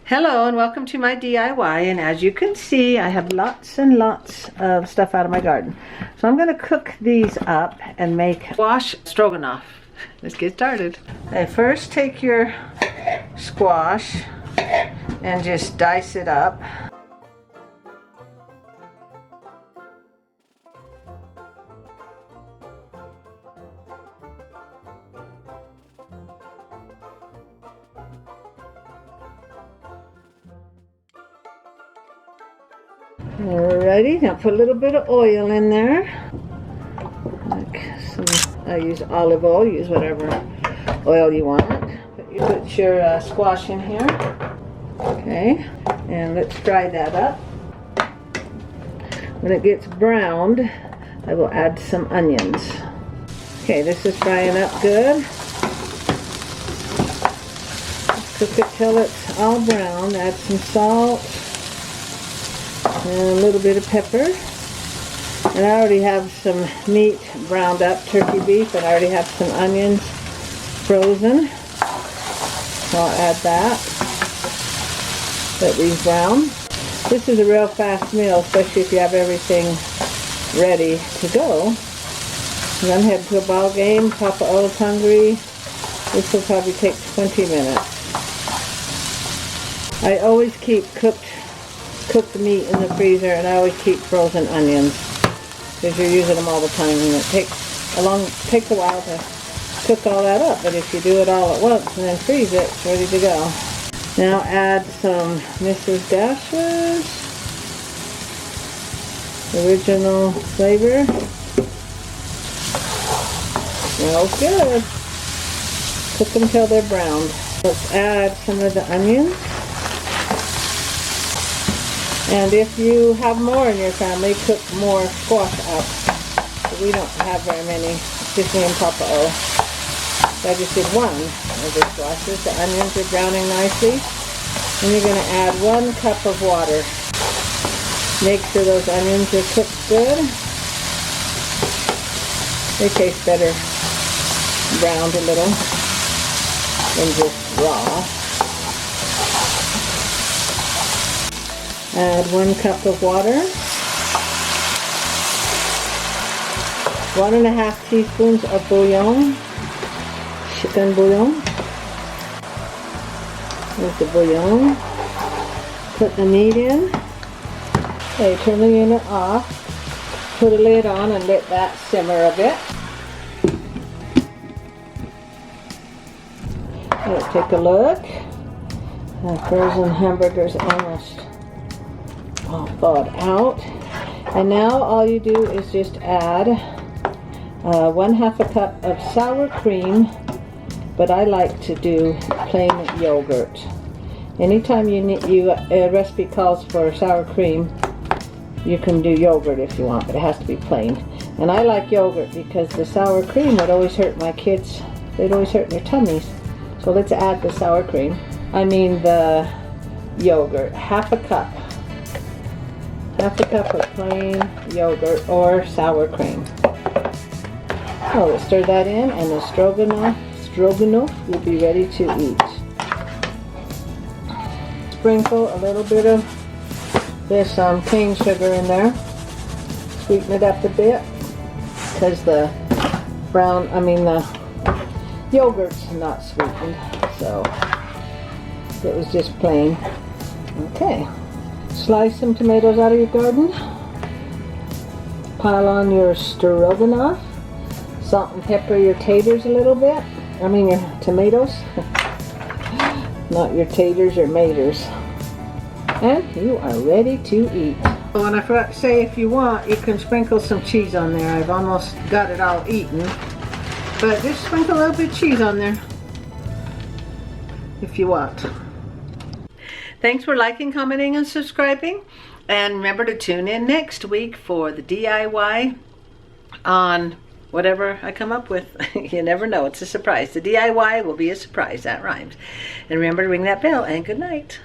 Hello and welcome to my DIY, and as you can see I have lots and lots of stuff out of my garden. So I'm going to cook these up and make squash stroganoff. Let's get started. Okay, first take your squash and just dice it up. Alrighty, now put a little bit of oil in there. I use olive oil, use whatever oil you want. But you put your squash in here. Okay, and let's fry that up. When it gets browned, I will add some onions. Okay, this is frying up good. Cook it till it's all brown. Add some salt. And a little bit of pepper, and I already have some meat browned up, turkey beef, and I already have some onions frozen, so I'll add that we've browned. This is a real fast meal, especially if you have everything ready to go. And I'm heading to a ball game. Papa O's hungry. This will probably take 20 minutes. I always keep cooked meat in the freezer, and I always keep frozen onions because you're using them all the time, and it takes a while to cook all that up. But if you do it all at once and then freeze it, it's ready to go. Now add some Mrs. Dash's original flavor. Smells good. Cook them till they're browned. Let's add some of the onions. And if you have more in your family, cook more squash up. But we don't have very many, just me and Papa O. So I just did one of the squashes. The onions are browning nicely. And you're going to add 1 cup of water. Make sure those onions are cooked good. They taste better browned a little than just raw. Add 1 cup of water, 1½ teaspoons of bouillon, chicken bouillon. There's the bouillon. Put the meat in. Okay, turn the unit off. Put a lid on and let that simmer a bit. Let's take a look. The frozen hamburger's almost all thawed out, and now all you do is just add 1/2 cup of sour cream, but I like to do plain yogurt. Anytime a recipe calls for sour cream, you can do yogurt if you want, but it has to be plain. And I like yogurt because the sour cream would always hurt my kids. They'd always hurt their tummies. So let's add the sour cream. I mean the yogurt, 1/2 cup. 1/2 cup of plain yogurt or sour cream. So let's stir that in, and the stroganoff will be ready to eat. Sprinkle a little bit of this cane sugar in there. Sweeten it up a bit because the yogurt's not sweetened, so it was just plain. Okay. Slice some tomatoes out of your garden. Pile on your stroganoff. Salt and pepper your taters a little bit. Your tomatoes. Not your taters or maters. And you are ready to eat. Oh, and I forgot to say, if you want, you can sprinkle some cheese on there. I've almost got it all eaten. But just sprinkle a little bit of cheese on there if you want. Thanks for liking, commenting, and subscribing. And remember to tune in next week for the DIY on whatever I come up with. You never know. It's a surprise. The DIY will be a surprise. That rhymes. And remember to ring that bell, and good night.